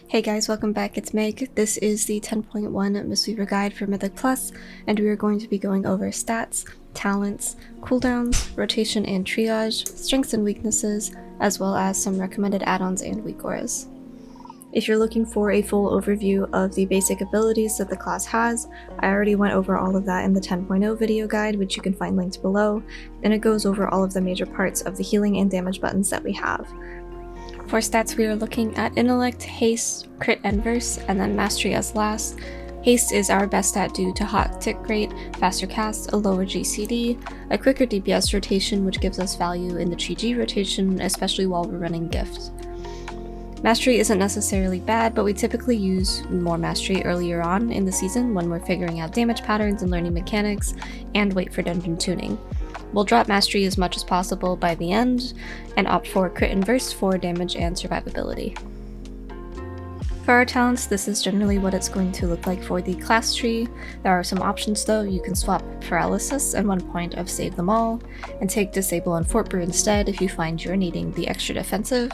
Hey guys, welcome back, it's Meg. This is the 10.1 Mistweaver guide for Mythic Plus, and we are going to be going over stats, talents, cooldowns, rotation and triage, strengths and weaknesses, as well as some recommended add-ons and Weakauras. If you're looking for a full overview of the basic abilities that the class has, I already went over all of that in the 10.0 video guide, which you can find linked below, and it goes over all of the major parts of the healing and damage buttons that we have. For stats, we are looking at Intellect, Haste, Crit and Verse, and then Mastery as last. Haste is our best stat due to hot tick rate, faster cast, a lower GCD, a quicker DPS rotation which gives us value in the GG rotation, especially while we're running Gift. Mastery isn't necessarily bad, but we typically use more Mastery earlier on in the season when we're figuring out damage patterns and learning mechanics, and wait for dungeon tuning. We'll drop Mastery as much as possible by the end, and opt for Crit and Verse for damage and survivability. For our talents, this is generally what it's going to look like for the class tree. There are some options though. You can swap Paralysis and 1 point of Save Them All, and take Disable and Fort Brew instead if you find you're needing the extra defensive,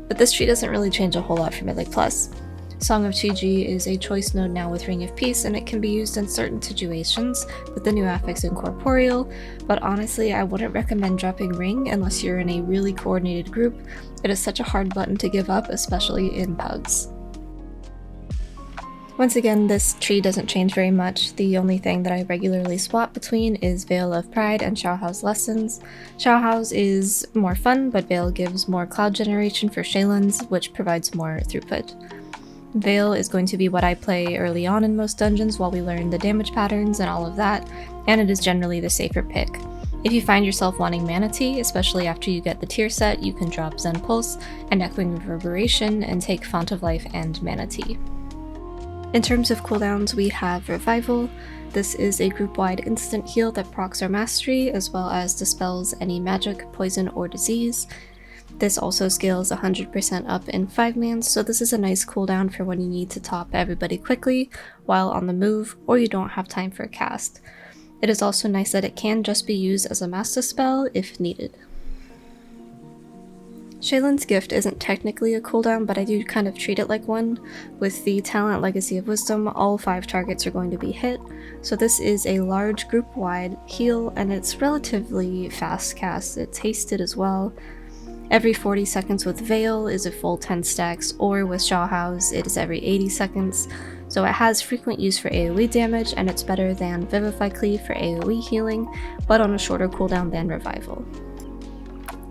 but this tree doesn't really change a whole lot for Mythic Plus. Song of Chi-Ji is a choice node now with Ring of Peace, and it can be used in certain situations with the new affix Incorporeal, but honestly I wouldn't recommend dropping Ring unless you're in a really coordinated group. It is such a hard button to give up, especially in pugs. Once again, this tree doesn't change very much. The only thing that I regularly swap between is Veil of Pride and Shou Ga's Lessons. Shou Ga's is more fun, but Veil gives more cloud generation for Shaylins, which provides more throughput. Veil is going to be what I play early on in most dungeons while we learn the damage patterns and all of that, and it is generally the safer pick. If you find yourself wanting Mana Tea, especially after you get the tier set, you can drop Zen Pulse and Echoing Reverberation and take Font of Life and Mana Tea. In terms of cooldowns, we have Revival. This is a group-wide instant heal that procs our mastery, as well as dispels any magic, poison, or disease. This also scales 100% up in 5-mans, so this is a nice cooldown for when you need to top everybody quickly while on the move, or you don't have time for a cast. It is also nice that it can just be used as a master spell if needed. Shaylin's Gift isn't technically a cooldown, but I do kind of treat it like one. With the talent Legacy of Wisdom, all 5 targets are going to be hit, so this is a large group-wide heal, and it's relatively fast cast. It's hasted as well. Every 40 seconds with Veil is a full 10 stacks, or with Shou Ga's it is every 80 seconds, so it has frequent use for AoE damage, and it's better than Vivify Cleave for AoE healing, but on a shorter cooldown than Revival.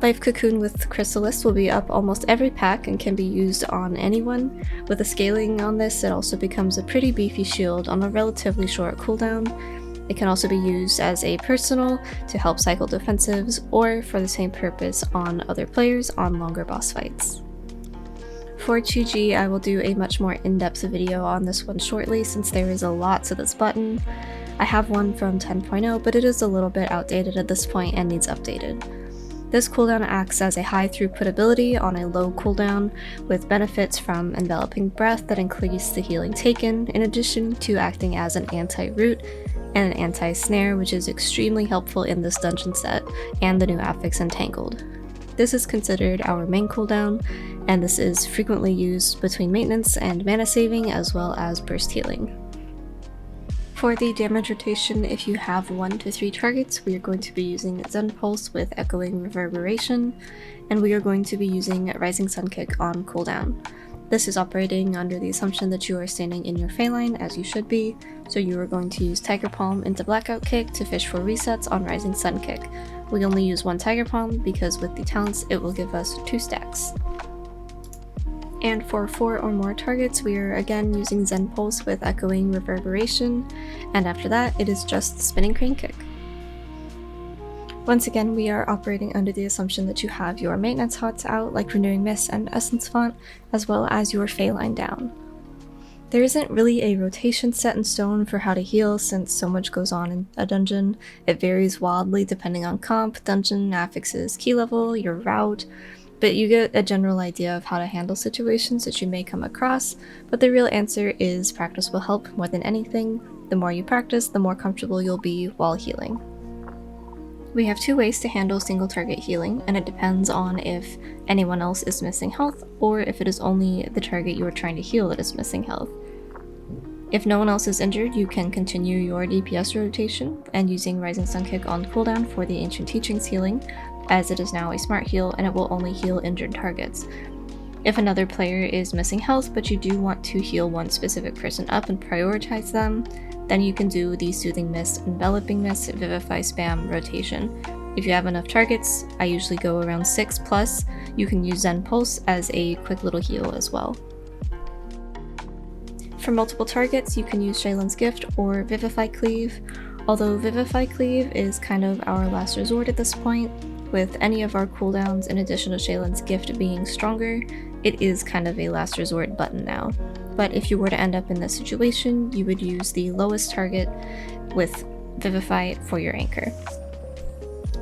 Life Cocoon with Chrysalis will be up almost every pack and can be used on anyone. With the scaling on this, it also becomes a pretty beefy shield on a relatively short cooldown. It can also be used as a personal to help cycle defensives, or for the same purpose on other players on longer boss fights. For Chi-Ji, I will do a much more in-depth video on this one shortly since there is a lot to this button. I have one from 10.0, but it is a little bit outdated at this point and needs updated. This cooldown acts as a high throughput ability on a low cooldown, with benefits from Enveloping Breath that increase the healing taken, in addition to acting as an anti-root and an anti-snare, which is extremely helpful in this dungeon set, and the new affix Entangled. This is considered our main cooldown, and this is frequently used between maintenance and mana saving, as well as burst healing. For the damage rotation, if you have 1 to 3 targets, we are going to be using Zen Pulse with Echoing Reverberation, and we are going to be using Rising Sun Kick on cooldown. This is operating under the assumption that you are standing in your Fey line, as you should be, so you are going to use Tiger Palm into Blackout Kick to fish for resets on Rising Sun Kick. We only use 1 Tiger Palm because with the talents it will give us 2 stacks. And for 4 or more targets, we are again using Zen Pulse with Echoing Reverberation, and after that it is just Spinning Crane Kick. Once again, we are operating under the assumption that you have your maintenance hots out, like Renewing Mist and Essence Font, as well as your Fey line down. There isn't really a rotation set in stone for how to heal since so much goes on in a dungeon. It varies wildly depending on comp, dungeon, affixes, key level, your route, but you get a general idea of how to handle situations that you may come across, but the real answer is practice will help more than anything. The more you practice, the more comfortable you'll be while healing. We have two ways to handle single target healing, and it depends on if anyone else is missing health or if it is only the target you are trying to heal that is missing health. If no one else is injured, you can continue your DPS rotation and using Rising Sun Kick on cooldown for the Ancient Teachings healing, as it is now a smart heal and it will only heal injured targets. If another player is missing health but you do want to heal one specific person up and prioritize them, then you can do the Soothing Mist, Enveloping Mist, Vivify Spam rotation. If you have enough targets, I usually go around 6+, you can use Zen Pulse as a quick little heal as well. For multiple targets, you can use Shaylin's Gift or Vivify Cleave, although Vivify Cleave is kind of our last resort at this point. With any of our cooldowns in addition to Shaylin's Gift being stronger, it is kind of a last resort button now. But if you were to end up in this situation, you would use the lowest target with Vivify for your anchor.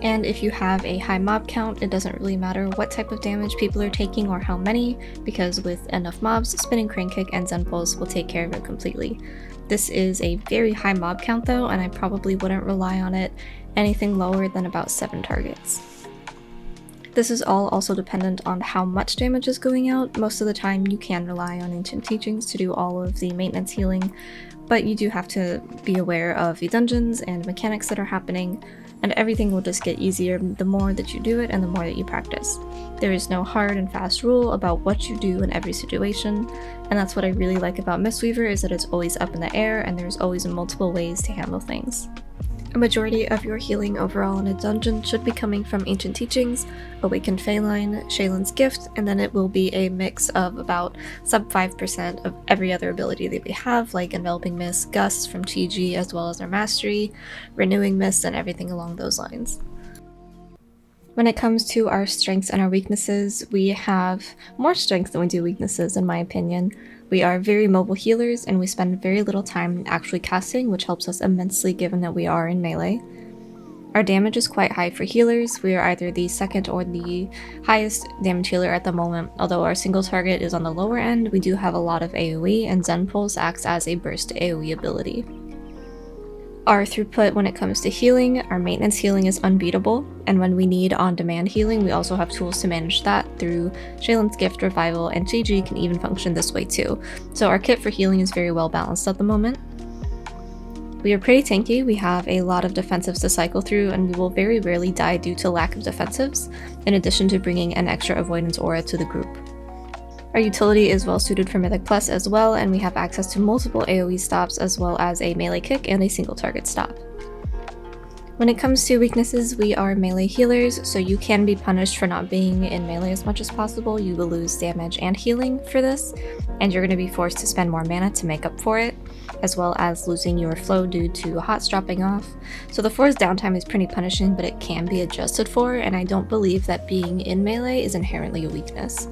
And if you have a high mob count, it doesn't really matter what type of damage people are taking or how many, because with enough mobs, Spinning Crane Kick and Zen Pulse will take care of it completely. This is a very high mob count though, and I probably wouldn't rely on it anything lower than about 7 targets. This is all also dependent on how much damage is going out. Most of the time you can rely on Ancient Teachings to do all of the maintenance healing, but you do have to be aware of the dungeons and mechanics that are happening, and everything will just get easier the more that you do it and the more that you practice. There is no hard and fast rule about what you do in every situation, and that's what I really like about Mistweaver, is that it's always up in the air and there's always multiple ways to handle things. A majority of your healing overall in a dungeon should be coming from Ancient Teachings, Awakened Phalanx, Shaylin's Gift, and then it will be a mix of about sub 5% of every other ability that we have, like Enveloping Mist, Gust from TG, as well as our Mastery, Renewing Mist, and everything along those lines. When it comes to our strengths and our weaknesses, we have more strengths than we do weaknesses in my opinion. We are very mobile healers and we spend very little time actually casting, which helps us immensely given that we are in melee. Our damage is quite high for healers. We are either the second or the highest damage healer at the moment, although our single target is on the lower end. We do have a lot of AoE, and Zen Pulse acts as a burst AoE ability. Our throughput when it comes to healing, our maintenance healing is unbeatable, and when we need on-demand healing, we also have tools to manage that through Shaylin's Gift, Revival, and TG can even function this way too. So our kit for healing is very well balanced at the moment. We are pretty tanky, we have a lot of defensives to cycle through, and we will very rarely die due to lack of defensives, in addition to bringing an extra avoidance aura to the group. Our utility is well suited for Mythic Plus as well, and we have access to multiple AoE stops as well as a melee kick and a single target stop. When it comes to weaknesses, we are melee healers, so you can be punished for not being in melee as much as possible. You will lose damage and healing for this, and you're going to be forced to spend more mana to make up for it, as well as losing your flow due to hots dropping off. So the forced downtime is pretty punishing, but it can be adjusted for, and I don't believe that being in melee is inherently a weakness.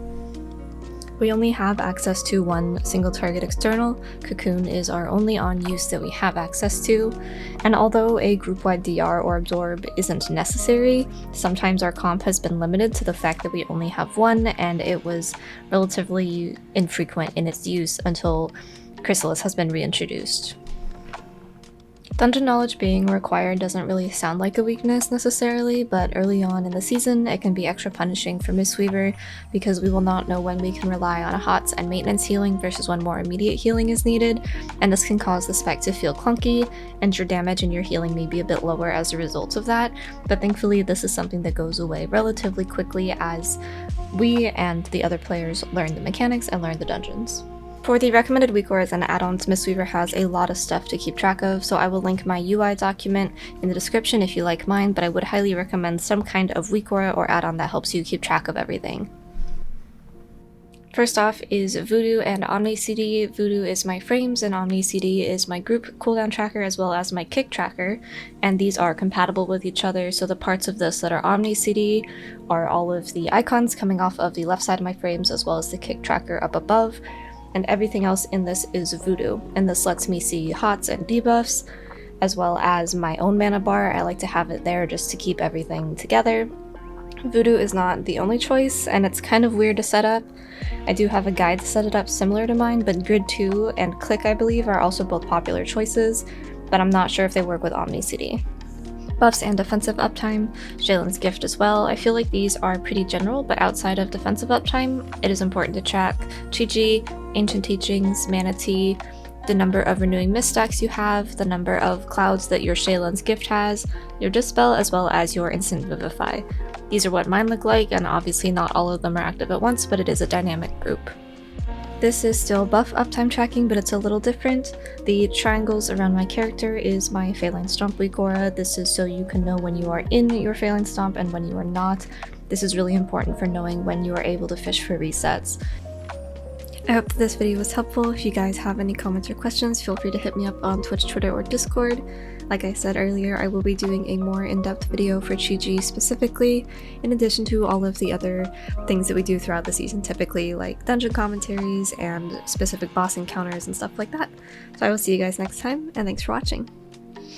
We only have access to one single target external. Cocoon is our only on use that we have access to, and although a group-wide DR or absorb isn't necessary, sometimes our comp has been limited to the fact that we only have one, and it was relatively infrequent in its use until Chrysalis has been reintroduced. Dungeon knowledge being required doesn't really sound like a weakness necessarily, but early on in the season it can be extra punishing for Mistweaver because we will not know when we can rely on a HOTS and maintenance healing versus when more immediate healing is needed, and this can cause the spec to feel clunky, and your damage and your healing may be a bit lower as a result of that, but thankfully this is something that goes away relatively quickly as we and the other players learn the mechanics and learn the dungeons. For the recommended Weakauras and add-ons, Mistweaver has a lot of stuff to keep track of, so I will link my UI document in the description if you like mine, but I would highly recommend some kind of Weakaura or add-on that helps you keep track of everything. First off is Voodoo and Omni CD. Voodoo is my frames and Omni CD is my group cooldown tracker as well as my kick tracker, and these are compatible with each other, so the parts of this that are Omni CD are all of the icons coming off of the left side of my frames as well as the kick tracker up above, and everything else in this is Voodoo, and this lets me see HOTS and debuffs, as well as my own mana bar. I like to have it there just to keep everything together. Voodoo is not the only choice, and it's kind of weird to set up. I do have a guide to set it up similar to mine, but Grid 2 and Click, I believe, are also both popular choices, but I'm not sure if they work with Omni CD. buffs and defensive uptime, Shaylin's gift as well. I feel like these are pretty general, but outside of defensive uptime, it is important to track Chi-Ji, Ancient Teachings, Mana Tea, the number of renewing mist stacks you have, the number of clouds that your Shaylin's gift has, your Dispel, as well as your instant Vivify. These are what mine look like, and obviously not all of them are active at once, but it is a dynamic group. This is still buff uptime tracking, but it's a little different. The triangles around my character is my Feline Stomp Weakora. This is so you can know when you are in your Feline Stomp and when you are not. This is really important for knowing when you are able to fish for resets. I hope that this video was helpful. If you guys have any comments or questions, feel free to hit me up on Twitch, Twitter, or Discord. Like I said earlier, I will be doing a more in-depth video for Chi-Ji specifically, in addition to all of the other things that we do throughout the season, typically like dungeon commentaries and specific boss encounters and stuff like that. So I will see you guys next time, and thanks for watching.